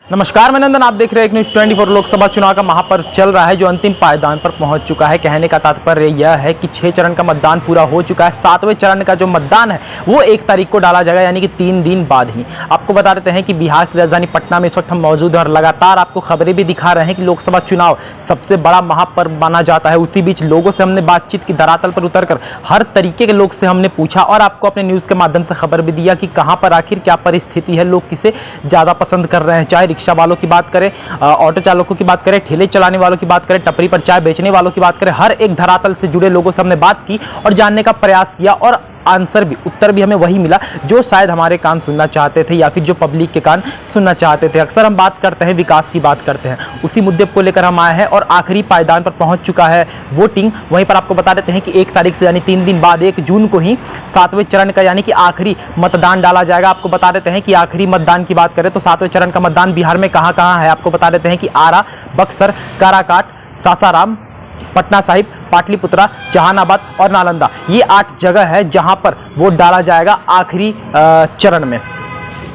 नमस्कार, मैं नंदन। आप देख रहे हैं न्यूज़ 24। लोकसभा चुनाव का महापर्व चल रहा है जो अंतिम पायदान पर पहुंच चुका है। कहने का तात्पर्य यह है कि 6 चरण का मतदान पूरा हो चुका है। 7वें चरण का जो मतदान है वो 1 तारीख को डाला जाएगा, यानी कि 3 दिन बाद ही। आपको बता देते हैं कि बिहार की राजधानी पटना में इस वक्त हम मौजूद हैं और लगातार आपको खबरें भी दिखा रहे हैं कि लोकसभा चुनाव सबसे बड़ा महापर्व माना जाता है। उसी बीच लोगों से हमने बातचीत की, धरातल पर उतरकर हर तरीके के लोग से हमने पूछा और आपको अपने न्यूज़ के माध्यम से खबर भी दिया कि कहाँ पर आखिर क्या परिस्थिति है, लोग किसे ज़्यादा पसंद कर रहे हैं। चाहे रिक्शा वालों की बात करें, ऑटो चालकों की बात करें, ठेले चलाने वालों की बात करें, टपरी पर चाय बेचने वालों की बात करें, हर एक धरातल से जुड़े लोगों से हमने बात की और जानने का प्रयास किया और उत्तर भी हमें वही मिला जो शायद हमारे कान सुनना चाहते थे या फिर जो पब्लिक के कान सुनना चाहते थे। अक्सर हम बात करते हैं, विकास की बात करते हैं, उसी मुद्दे को लेकर हम आए हैं और आखिरी पायदान पर पहुंच चुका है वोटिंग। वहीं पर आपको बता देते हैं कि 1 तारीख से यानी 3 दिन बाद 1 जून को ही 7वें चरण का यानी कि आखिरी मतदान डाला जाएगा। आपको बता देते हैं कि आखिरी मतदान की बात करें तो 7वें चरण का मतदान बिहार में कहाँ कहाँ है। आपको बता देते हैं कि आरा, बक्सर, काराकाट, सासाराम, पटना साहिब, पाटलिपुत्रा, जहानाबाद और नालंदा, ये 8 जगह है जहां पर वोट डाला जाएगा आखिरी चरण में।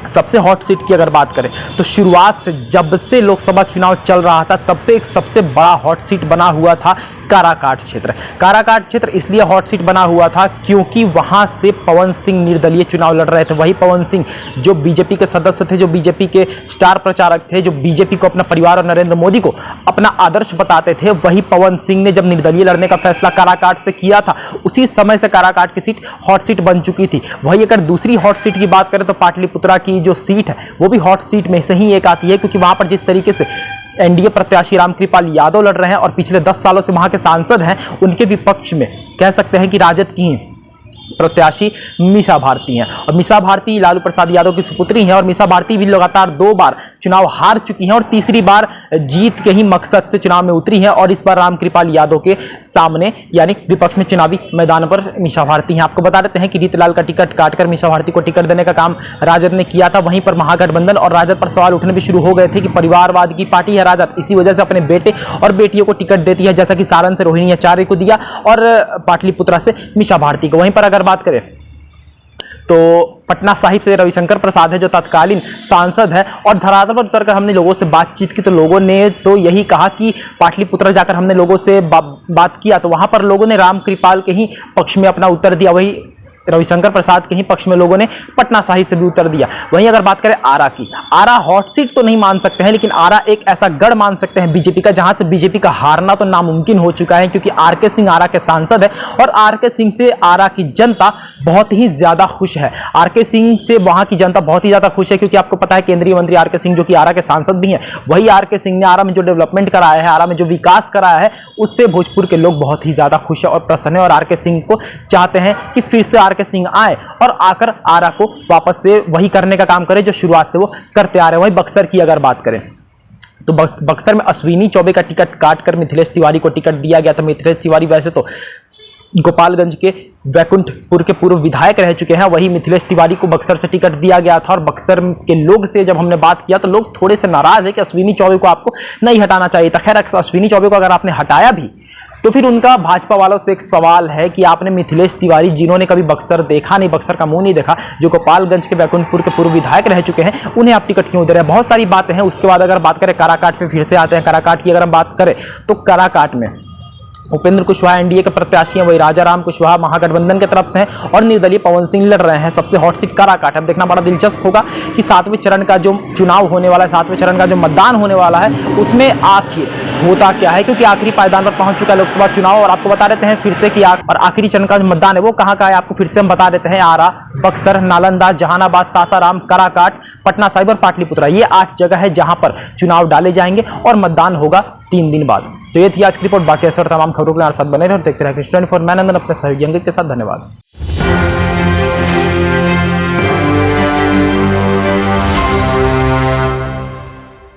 सबसे हॉट सीट की अगर बात करें तो शुरुआत से जब से लोकसभा चुनाव चल रहा था तब से एक सबसे बड़ा हॉट सीट बना हुआ था काराकाट क्षेत्र। काराकाट क्षेत्र इसलिए हॉट सीट बना हुआ था क्योंकि वहां से पवन सिंह निर्दलीय चुनाव लड़ रहे थे। वही पवन सिंह जो बीजेपी के सदस्य थे, जो बीजेपी के स्टार प्रचारक थे, जो बीजेपी को अपना परिवार और नरेंद्र मोदी को अपना आदर्श बताते थे, वही पवन सिंह ने जब निर्दलीय लड़ने का फैसला काराकाट से किया था उसी समय से काराकाट की सीट हॉट सीट बन चुकी थी। वही अगर दूसरी हॉट सीट की बात करें तो पाटलिपुत्रा की जो सीट है वो भी हॉट सीट में से ही एक आती है, क्योंकि वहां पर जिस तरीके से एनडीए प्रत्याशी रामकृपाल यादव लड़ रहे हैं और पिछले 10 सालों से वहां के सांसद हैं, उनके विपक्ष में कह सकते हैं कि राजद की प्रत्याशी मीसा भारती हैं। और मीसा भारती लालू प्रसाद यादव की सुपुत्री हैं और मीसा भारती भी लगातार 2 बार चुनाव हार चुकी हैं और तीसरी बार जीत के ही मकसद से चुनाव में उतरी हैं और इस बार रामकृपाल यादव के सामने यानी विपक्ष में चुनावी मैदान पर मीसा भारती हैं। आपको बता देते हैं कि रीतलाल का टिकट काटकर मीसा भारती को टिकट देने का काम राजद ने किया था। वहीं पर महागठबंधन और राजद पर सवाल उठने भी शुरू हो गए थे कि परिवारवाद की पार्टी है राजद, इसी वजह से अपने बेटे और बेटियों को टिकट देती है, जैसा कि सारण से रोहिणी आचार्य को दिया और पाटलिपुत्रा से मीसा भारती को। वहीं पर अगर बात करें तो पटना साहिब से रविशंकर प्रसाद है जो तत्कालीन सांसद है और धरातल पर उतरकर हमने लोगों से बातचीत की तो लोगों ने तो यही कहा कि पाटलिपुत्रा जाकर हमने लोगों से बात किया तो वहां पर लोगों ने रामकृपाल के ही पक्ष में अपना उत्तर दिया, वही रविशंकर प्रसाद के ही पक्ष में लोगों ने पटना साहिब से भी उत्तर दिया। वहीं अगर बात करें आरा की, आरा हॉट सीट तो नहीं मान सकते हैं लेकिन आरा एक ऐसा गढ़ मान सकते हैं बीजेपी का जहां से बीजेपी का हारना तो नामुमकिन हो चुका है, क्योंकि आरके सिंह आरा के सांसद है और आरके सिंह से आरा की जनता बहुत ही ज्यादा खुश है। आरके सिंह से वहां की जनता बहुत ही ज्यादा खुश है क्योंकि आपको पता है केंद्रीय मंत्री आरके सिंह जो कि आरा के सांसद भी हैं, वही आरके सिंह ने आरा में जो डेवलपमेंट कराया है, आरा में जो विकास कराया है, उससे भोजपुर के लोग बहुत ही ज्यादा खुश है और प्रसन्न है और आरके सिंह को चाहते हैं कि फिर से आरके सिंह आए और आकर आरा को वापस से वही करने का काम करे जो शुरुआत से वो करते आ रहे हैं। वहीं बक्सर की अगर बात करें तो बक्सर में अश्विनी चौबे का टिकट काटकर मिथिलेश तिवारी को टिकट दिया गया था। मिथिलेश तिवारी वैसे तो गोपालगंज के वैकुंठपुर के पूर्व विधायक रह चुके हैं, वही मिथिलेश तिवारी को बक्सर से टिकट दिया गया था और बक्सर के लोग से जब हमने बात किया तो लोग थोड़े से नाराज है कि अश्विनी चौबे को आपको नहीं हटाना चाहिए था। खैर, अश्विनी चौबे को अगर आपने हटाया भी तो फिर उनका भाजपा वालों से एक सवाल है कि आपने मिथिलेश तिवारी जिन्होंने कभी बक्सर देखा नहीं, बक्सर का मुंह नहीं देखा, जो गोपालगंज के वैकुंठपुर के पूर्व विधायक रह चुके हैं, उन्हें आप टिकट क्यों दे रहे हैं। बहुत सारी बातें हैं। उसके बाद अगर बात करें काराकाट पे फिर से आते हैं। काराकाट की अगर हम बात करें तो काराकाट में उपेंद्र कुशवाहा एनडीए के प्रत्याशी हैं, वही राजाराम कुशवाहा महागठबंधन की तरफ से हैं और निर्दलीय पवन सिंह लड़ रहे हैं। सबसे हॉट सीट काराकाट। अब देखना बड़ा दिलचस्प होगा कि 7वें चरण का जो चुनाव होने वाला है, 7वें चरण का जो मतदान होने वाला है, उसमें आखिर होता क्या है, क्योंकि आखिरी पायदान पर पहुंच चुका है लोकसभा चुनाव। और आपको बता देते हैं फिर से कि और आखिरी चरण का जो मतदान है वो कहाँ का है, आपको फिर से हम बता देते हैं। आरा, बक्सर, नालंदा, जहानाबाद, सासाराम, काराकाट, पटना साहिब और पाटलिपुत्रा, ये 8 जगह है जहां पर चुनाव डाले जाएंगे और मतदान होगा 3 दिन बाद। तो ये थी आज की रिपोर्ट। बाकी ऐसे और तमाम खबरों के साथ बने रहे और देखते रहे न्यूज़ 24। मैं नंदन अपने सहयोगी अंकित के साथ। धन्यवाद।